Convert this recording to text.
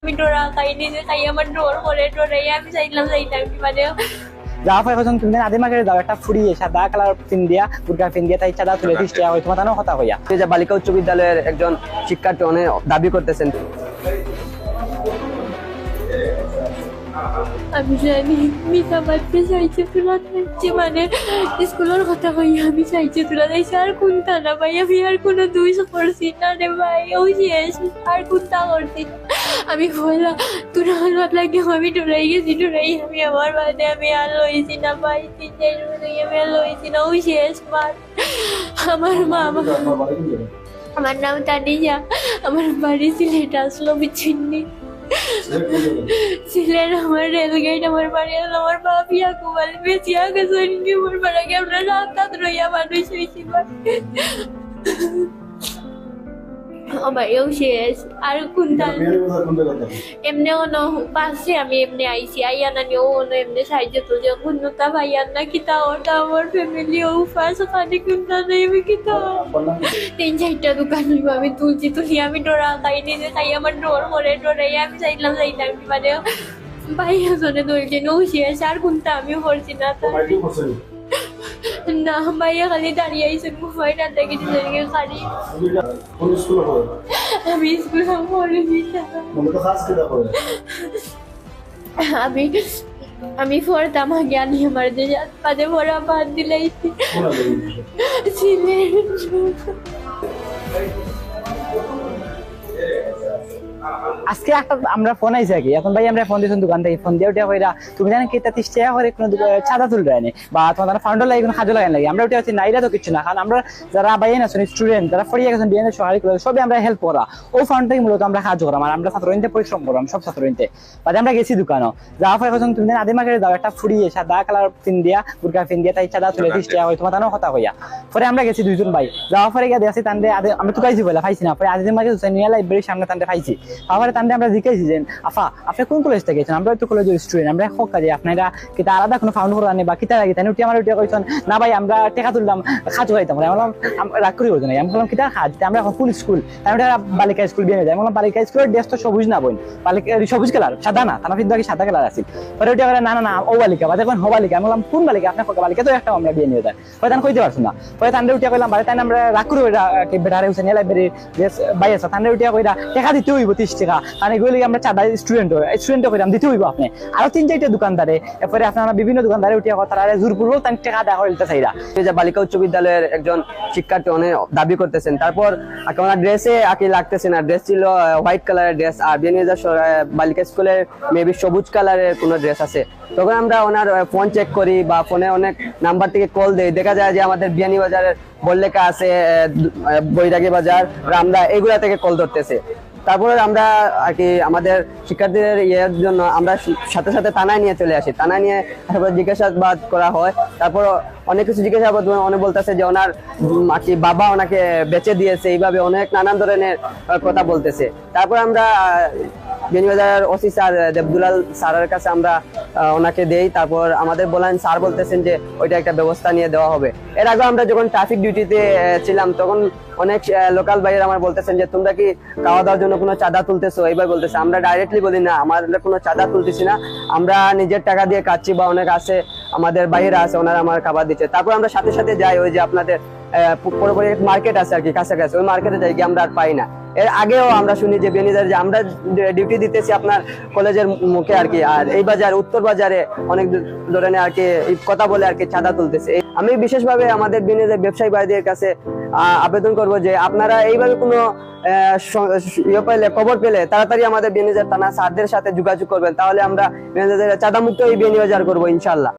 আমি ডোরা খাই নিজে খাই আমার ডোর করে ডোরাই আমি চাইলাম মানে জাফর এখন তুমি আদি মাকে দাও একটা ফুরিয়ে সাদা কালার পিন দিয়া বুরকা পিন দিয়া তাই চাঁদা তুলে দিচ্ছে হয় তোমার তানো কথা হইয়া এই যে বালিকা উচ্চ বিদ্যালয়ের একজন শিক্ষার্থী অনেক দাবি করতেছেন। আমি জানি মিতা বাড়তে চাইছে তোলা থাকছে মানে স্কুলের কথা হইয়া আমি চাইছে তোলা যাইছে আর কোনটা না ভাই আমি আর কোনো দুইশো করছি না রে ভাই ওই শেষ আর কোনটা করছি না আমি বললা তোরা হাত লাগে আমি ডরাই গেছি ডরাই আমি আমার বাদে আমি আর লইছি না ভাই তিন চার আমি আর লইছি না ওই শেষ মার আমার মা আমার নাম তানিয়া আমার বাড়ি সিলেট আসলো বিচ্ছিন্নি সিলেট আমার রেলগেট আমার বাড়ি আমার বাপিয়া কুমাল বেঁচিয়া গেছে আমার বাড়াকে আমরা রাত রইয়া মানুষ হয়েছি আমারও শেষ আর কোনটা এমনি কোনো পাশে আমি এমনি আইসি আইয়া না নিও এমনি সাহায্য তো যে কোনটা ভাইয়ার না কিতা ওটা আমার ফ্যামিলি ও ফার্স্ট ওখানে কোনটা নেই আমি কিতা তিন চারটা দোকান হইব আমি তুলি আমি ডোরা খাই নিজে খাই আমার ডোর করে ডোরাই আমি চাইলাম মানে ভাইয়া জনে ধরছে ও শেষ আর কোনটা আমি করছি না না ভাইয়া খালি দাঁড়িয়ে আইসেন মোবাইল আর দেখে খালি আমি স্কুলে পড়েছি আমি পড়তাম আগে আনি আমার যে পাদে ভরা বাদ দিলাইছি আজকে একটা আমরা ফোন আইছে কি এখন ভাই আমরা ফোন দিয়েছেন দোকান থেকে ফোন দিয়ে ওটা কইরা তুমি জানেন কি 30 টাকা করে কোনো চাঁদা তুলবে না বা তোমাদের ফান্ডও লাগে কোনো কাজও লাগে না আমরা ওটা হচ্ছে নাইরা তো কিছু না কারণ আমরা যারা বাইরে আছেন স্টুডেন্ট যারা পড়িয়ে গেছেন বিএনএ সহায়ক সবই আমরা হেল্প করা ও ফান্ডটাই মূলত আমরা কাজ করাম আর আমরা ছাত্রইনতে পরিশ্রম করাম সব ছাত্রইনতে বাদে আমরা গেছি দোকানও যাওয়ার পর এখন তুমি আদি মাকে দাও একটা ফুরিয়ে সাদা কালার পিন দিয়া বুরকা পিন দিয়া তাই চাঁদা তুলে 30 টাকা হয় তোমার তানো কথা হইয়া পরে আমরা গেছি দুইজন ভাই যাওয়ার পরে গিয়ে দেখছি তান্ডে আমি তো কাইছি বলা পাইছি না পরে আদি মাকে নিয়ে লাইব্রেরির সামনে তান্ডে পাইছি আবার তান্ডে আমরা জিজ্ঞাসি যে আফা আপনি কোন কলেজ থেকে গেছেন আমরা তো কলেজের স্টুডেন্ট আমরা হোক কাজে আপনারা কিতা আলাদা কোনো ফাউন্ড করা নেই বা কিতা লাগে তাই উঠি আমার উঠে কইছেন না ভাই আমরা টাকা তুললাম খাজ হইতাম আমি বললাম রাগ করি হতো না আমি বললাম কিতা খাজ আমরা এখন ফুল স্কুল আমি বালিকা স্কুল বিয়ে যাই বললাম বালিকা স্কুলের ড্রেস তো সবুজ না বোন বালিকা সবুজ কালার সাদা না তারা কিন্তু আগে সাদা কালার আছে পরে উঠে না না না ও বালিকা বা দেখুন হো বালিকা আমি বললাম কোন বালিকা আপনার বালিকা তো একটা আমরা বিয়ে নিয়ে যায় পরে তান কইতে পারছো না পরে তান্ডে উঠে কইলাম বাড়ি তাই আমরা রাগ করি বেটারে উঠে নিয়ে লাইব্রেরি বাই আছে তান্ডে উঠে কইরা টাকা দিতে হইব 30 টাকা মানে গেলে আমরা চাঁদা স্টুডেন্ট কইরাম দিতে হইব আপনি আরো তিন চারটা দোকানদারে এরপরে আপনারা বিভিন্ন দোকানদারে উঠিয়া কথা জোরপূর্বক তার টাকা দেওয়া হইতে চাইরা এই যে বালিকা উচ্চ বিদ্যালয়ের একজন শিক্ষার্থী অনেক দাবি করতেছেন। তারপর ওনার ড্রেসে আকি লাগতেছে না, ড্রেস ছিল হোয়াইট কালারের ড্রেস আর বিএনএ বালিকা স্কুলের মেবি সবুজ কালারের কোনো ড্রেস আছে। তখন আমরা ওনার ফোন চেক করি বা ফোনে অনেক নাম্বার থেকে কল দেই, দেখা যায় যে আমাদের বিয়ানী বাজারের বললেখা আছে, বৈরাগী বাজার, রামদা, এগুলা থেকে কল ধরতেছে। তারপরে আমরা আর কি আমাদের শিক্ষার্থীদের ইয়ের জন্য আমরা সাথে সাথে থানায় নিয়ে চলে আসি। থানায় নিয়ে তারপর জিজ্ঞাসাবাদ করা হয়। তারপর অনেক কিছু জিজ্ঞাসাবাদ অনেক বলতেছে যে ওনার আর কি বাবা ওনাকে বেচে দিয়েছে, এইভাবে অনেক নানান ধরনের কথা বলতেছে। তারপর আমরা বিয়ানীবাজার ওসি স্যার দেবদুলাল স্যারের কাছে আমরা ওনাকে দেই। তারপর আমাদের বলেন স্যার বলতেছেন যে ওইটা একটা ব্যবস্থা নিয়ে দেওয়া হবে। এর আগে আমরা যখন ট্রাফিক ডিউটিতে ছিলাম তখন অনেক লোকাল ভাইয়ের আমার বলতেছেন যে তোমরা কি খাওয়া দাওয়ার জন্য কোনো চাঁদা তুলতেছো, এইভাবে বলতেছে। আমরা ডাইরেক্টলি বলি না, আমাদের কোনো চাঁদা তুলতেছি না, আমরা নিজের টাকা দিয়ে খাচ্ছি বা অনেক আছে আমাদের বাইরে আছে ওনারা আমার খাবার দিচ্ছে। তারপর আমরা সাথে সাথে যাই ওই যে আপনাদের পুরোপুরি মার্কেট আছে আর কি কাছাকাছি, ওই মার্কেটে যাই গিয়ে আমরা আর পাই না। এর আগেও আমরা শুনি যে বিয়ানীবাজার যে আমরা ডিউটি দিতেছি আপনার কলেজের মুখে আর কি, আর এই বাজার উত্তর বাজারে অনেক ধরনের আর কি কথা বলে আর কি চাঁদা তুলতেছে। আমি বিশেষভাবে আমাদের বিয়ানীবাজার ব্যবসায়ী ভাইদের কাছে আবেদন করব যে আপনারা এইভাবে কোনো খবর পেলে তাড়াতাড়ি আমাদের বিয়ানীবাজার থানা স্যারদের সাথে যোগাযোগ করবেন, তাহলে আমরা বিয়ানীবাজারে চাঁদা মুক্ত এই বিয়ানীবাজার করবো ইনশাল্লাহ।